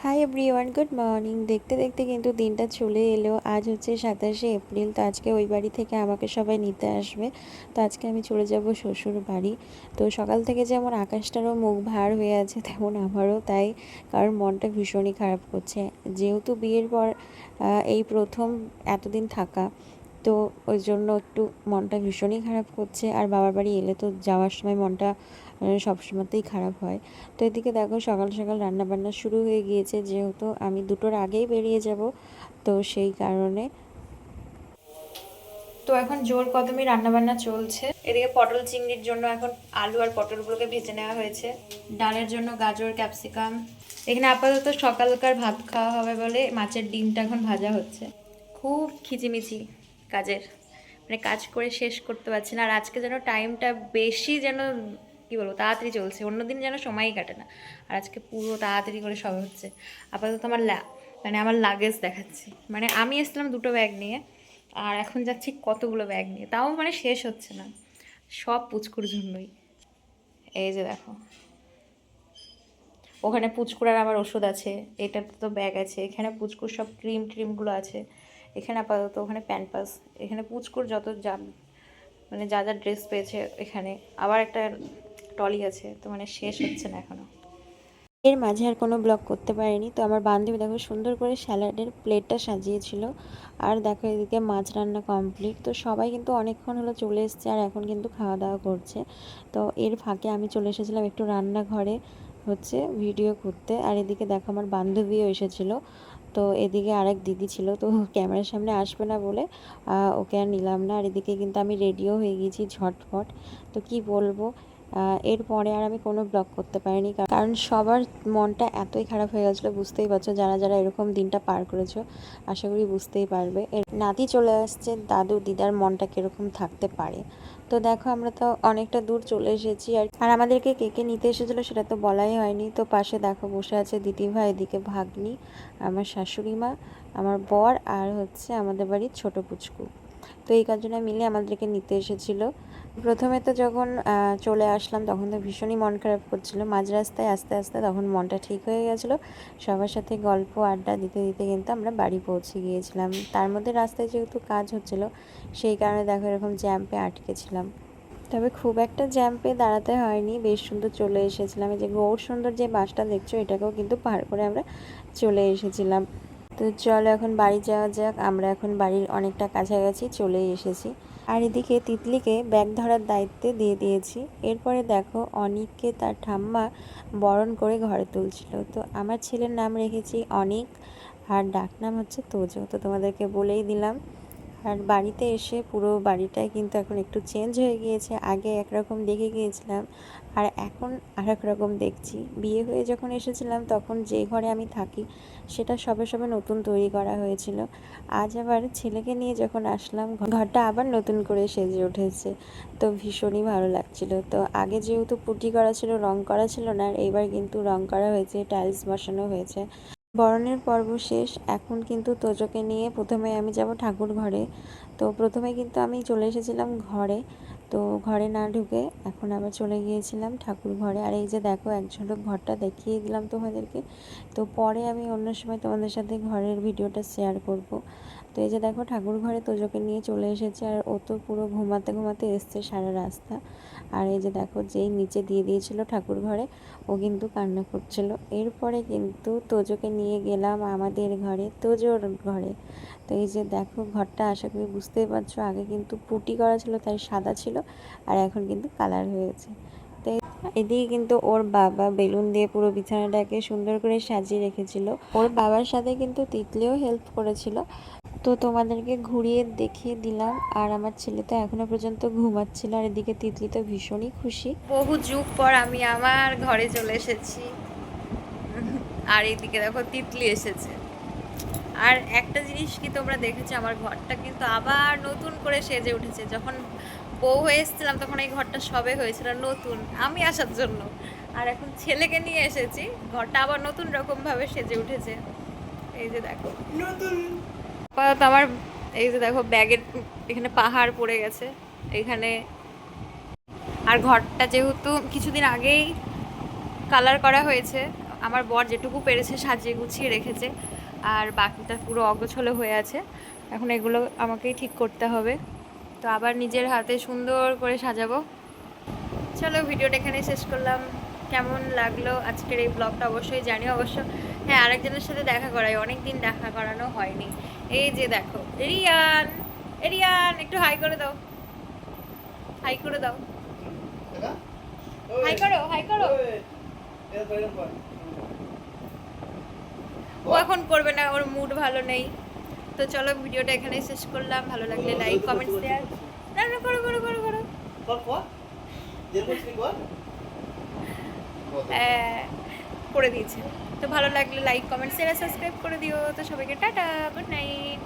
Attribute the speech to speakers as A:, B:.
A: Hi everyone, good morning. দেখতে দেখতে কিন্তু দিনটা চলে এলো। আজ হচ্ছে 27শে এপ্রিল। তো আজকে ওই বাড়ি থেকে আমাকে সবাই নিতে আসবে। তো আজকে আমি চলে যাব শ্বশুর বাড়ি। তো সকাল থেকে যেমন আকাশটারও মুখ ভার হয়ে আছে, তেমন আমারও তাই। কারণ মনটা ভীষণই খারাপ করছে, যেহেতু বিয়ের পর এই প্রথম এতদিন থাকা। তো ওই জন্য একটু মনটা ভীষণই খারাপ করছে। আর বাবার বাড়ি এলে তো যাওয়ার সময় মনটা সবসময়তেই খারাপ হয়। তো এদিকে দেখো সকাল সকাল রান্নাবান্না শুরু হয়ে গিয়েছে, যেহেতু আমি 2টোর আগেই বেরিয়ে যাব। তো সেই কারণে তো এখন জোর কদমে রান্নাবান্না চলছে। এদিকে পটল চিংড়ির জন্য এখন আলু আর পটলগুলোকে ভেজে নেওয়া হয়েছে। ডালের জন্য গাজর, ক্যাপসিকাম। এখানে আপাতত সকালকার ভাত খাওয়া হবে বলে মাছের ডিমটা এখন ভাজা হচ্ছে। খুব খিচিমিচি কাজের, মানে কাজ করে শেষ করতে পারছি না। আর আজকে যেন টাইমটা বেশি যেন কি বলবো তাড়াতাড়ি চলছে, অন্যদিন যেন সময়ই কাটে না। আর আজকে পুরো তাড়াতাড়ি করে সব হচ্ছে। আপাতত আমার লাগেজ দেখাচ্ছি, মানে আমি এসেছিলাম 2টো ব্যাগ নিয়ে, আর এখন যাচ্ছি কতগুলো ব্যাগ নিয়ে, তাও মানে শেষ হচ্ছে না। সব পুচকুর জন্যই। এই যে দেখো, ওখানে পুচকুর আর আমার ওষুধ আছে, এটাতে তো ব্যাগ আছে, এখানে পুচকুর সব ক্রিমগুলো আছে, এখানে আপাতত, ওখানে প্যাম্পাস, এখানে পুচকুর যত যা মানে যা যা ড্রেস পেয়েছে, এখানে আবার একটা টলি আছে। তো মানে শেষ হচ্ছে না এখনো। এর মাঝে আর কোনো ব্লগ করতে পারিনি। তো আমার বান্ধবী দেখো সুন্দর করে স্যালাডের প্লেটটা সাজিয়েছিল। আর দেখো এদিকে মাছ রান্না কমপ্লিট। তো সবাই কিন্তু অনেকক্ষণ হলো চলে এসছে, আর এখন কিন্তু খাওয়া দাওয়া করছে। তো এর ফাঁকে আমি চলে এসেছিলাম একটু রান্নাঘরে হচ্ছে ভিডিও করতে। আর এদিকে দেখো আমার বান্ধবীও এসেছিলো। তো এদিকে আরেক দিদি ছিল, তো ক্যামেরার সামনে আসবে না বলে ওকে আর নিলাম না। আর এদিকে কিন্তু আমি রেডিও হয়ে গেছি ঝটপট। তো কি বলবো, এরপরে আর আমি কোনো ব্লগ করতে পারিনি, কারণ সবার মনটা এতই খারাপ হয়ে গেছিলো। বুঝতেই পারছো, যারা যারা এরকম দিনটা পার করেছো আশা করি বুঝতেই পারবে। এর নাতি চলে আসছে, দাদু দিদার মনটা কীরকম থাকতে পারে। তো দেখো আমরা তো অনেকটা দূর চলে এসেছি। আর আমাদেরকে কে কে নিতে এসেছিলো সেটা তো বলাই হয়নি। তো পাশে দেখো বসে আছে দিদিভাই, এদিকে ভাগ্নি, আমার শাশুড়ি মা, আমার বর, আর হচ্ছে আমাদের বাড়ির ছোট পুচকু। তো এই কাজটা মিলে আমাদেরকে নিতে এসেছিলো। প্রথমে তো যখন চলে আসলাম তখন তো ভীষণই মন খারাপ করছিল। মাঝ রাস্তায় আস্তে আস্তে তখন মনটা ঠিক হয়ে গেছিলো। সবার সাথে গল্প আড্ডা দিতে দিতে কিন্তু আমরা বাড়ি পৌঁছে গিয়েছিলাম। তার মধ্যে রাস্তায় যেহেতু কাজ হচ্ছিল, সেই কারণে দেখো এরকম জ্যাম্পে আটকেছিলাম। তবে খুব একটা জ্যাম্পে দাঁড়াতে হয়নি, বেশ সুন্দর চলে এসেছিলাম। এই যে গৌর সুন্দর যে বাসটা দেখছো, এটাকেও কিন্তু পার করে আমরা চলে এসেছিলাম। তো চলো এখন বাড়ি যাওয়া যাক। আমরা এখন বাড়ির অনেকটা কাছাকাছি চলেই এসেছি। আর এদিকে তিতলিকে ব্যাগ ধরার দায়িত্বে দিয়ে দিয়েছি। এরপরে দেখো অনিককে তার ঠাম্মা বরণ করে ঘরে তুলছিল। তো আমার ছেলের নাম রেখেছি অনিক, আর ডাকনাম হচ্ছে তোজো। তো তোমাদেরকে বলেই দিলাম। আর বাড়িতে এসে পুরো বাড়িটাই কিন্তু এখন একটু চেঞ্জ হয়ে গিয়েছে। আগে একরকম দেখে গিয়েছিলাম, আর এখন আর এক রকম দেখছি। বিয়ে হয়ে যখন এসেছিলাম তখন যে ঘরে আমি থাকি সেটা সবে সবে নতুন তৈরি করা হয়েছিল। আজ আবার ছেলেকে নিয়ে যখন আসলাম, ঘরটা আবার নতুন করে সেজে উঠেছে। তো ভীষণই ভালো লাগছিল। তো আগে যেহেতু পুটি করা ছিল, রং করা ছিল না, আর এইবার কিন্তু রং করা হয়েছে, টাইলস বসানো হয়েছে। বরণের পর্ব শেষ। এখন কিন্তু তোজোকে নিয়ে প্রথমে আমি যাব ঠাকুর ঘরে। তো প্রথমে কিন্তু আমি চলে এসেছিলাম ঘরে, তো ঘরে না ঢুকে এখন আবার চলে গিয়েছিলাম ঠাকুর ঘরে। আর এই যে দেখো এক ঝলক ঘরটা দেখিয়ে দিলাম তোমাদেরকে। তো পরে আমি অন্য সময় তোমাদের সাথে ঘরের ভিডিওটা শেয়ার করব। তো এই যে দেখো ঠাকুর ঘরে তোজোকে নিয়ে চলে এসেছে, আর ও তো পুরো ঘুমাতে ঘুমাতে এসছে সারা রাস্তা। আর এই যে দেখো যেই নিচে দিয়ে দিয়েছিল ঠাকুর ঘরে, ও কিন্তু কান্না করছিল। এরপরে কিন্তু তোজোকে নিয়ে গেলাম আমাদের ঘরে, তোজোর ঘরে। তো এই যে দেখো ঘরটা আশা করি বুঝতেই পারছো, আগে কিন্তু পুটি করা ছিল তাই সাদা ছিল, আর এখন কিন্তু কালার হয়েছে। তো এদিকে কিন্তু ওর বাবা বেলুন দিয়ে পুরো বিছানাটাকে সুন্দর করে সাজিয়ে রেখেছিল। ওর বাবার সাথে কিন্তু তিতলিও হেল্প করেছিল। তো তোমাদেরকে ঘুরিয়ে দেখিয়ে দিলাম। আর আমার ছেলে তো এখনো পর্যন্ত ঘুমাচ্ছিল, আর এদিকে তিতলি তো ভীষণই খুশি। বহু যুগ পর আমি আমার ঘরে চলে এসেছি। আর এইদিকে দেখো তিতলি এসেছে। আর একটা জিনিস কি তোমরা দেখেছো, আমার ঘরটা কিন্তু আবার নতুন করে সেজে উঠেছে। যখন বউ হয়ে এসেছিলাম তখন এই ঘরটা সবে হয়েছিল নতুন আমি আসার জন্য, আর এখন ছেলেকে নিয়ে এসেছি, ঘরটা আবার নতুন রকম ভাবে সেজে উঠেছে। এই যে দেখো নতুন আপাতত আমার, এই যে দেখো ব্যাগের এখানে পাহাড় পড়ে গেছে এখানে। আর ঘরটা যেহেতু কিছুদিন আগেই কালার করা হয়েছে, আমার বর যেটুকু পেরেছে সাজিয়ে গুছিয়ে রেখেছে, আর বাকিটা পুরো অগোছলো হয়ে আছে। এখন এগুলো আমাকেই ঠিক করতে হবে, তো আবার নিজের হাতে সুন্দর করে সাজাবো। চলো ভিডিওটা এখানে শেষ করলাম। কেমন লাগলো আজকের এই ব্লগটা অবশ্যই জানিও। অবশ্য হ্যাঁ, আরেকজনের সাথে দেখা করাই, অনেক দিন দেখা করানো হয়নি। এই যে দেখো রিয়ান, রিয়ান একটু হাই করে দাও, হাই করে দাও, হাই করো, হাই করো। ও এখন করবে না, ওর মুড ভালো নেই। তো চলো ভিডিওটা এখানেই শেষ করলাম। ভালো লাগলে লাইক কমেন্ট শেয়ার, না না করো করো করো করো, করে দিয়েছে। তো ভালো লাগলে লাইক কমেন্ট শেয়ার সাবস্ক্রাইব করে দিও। তো সবাইকে টাটা, গুড নাইট।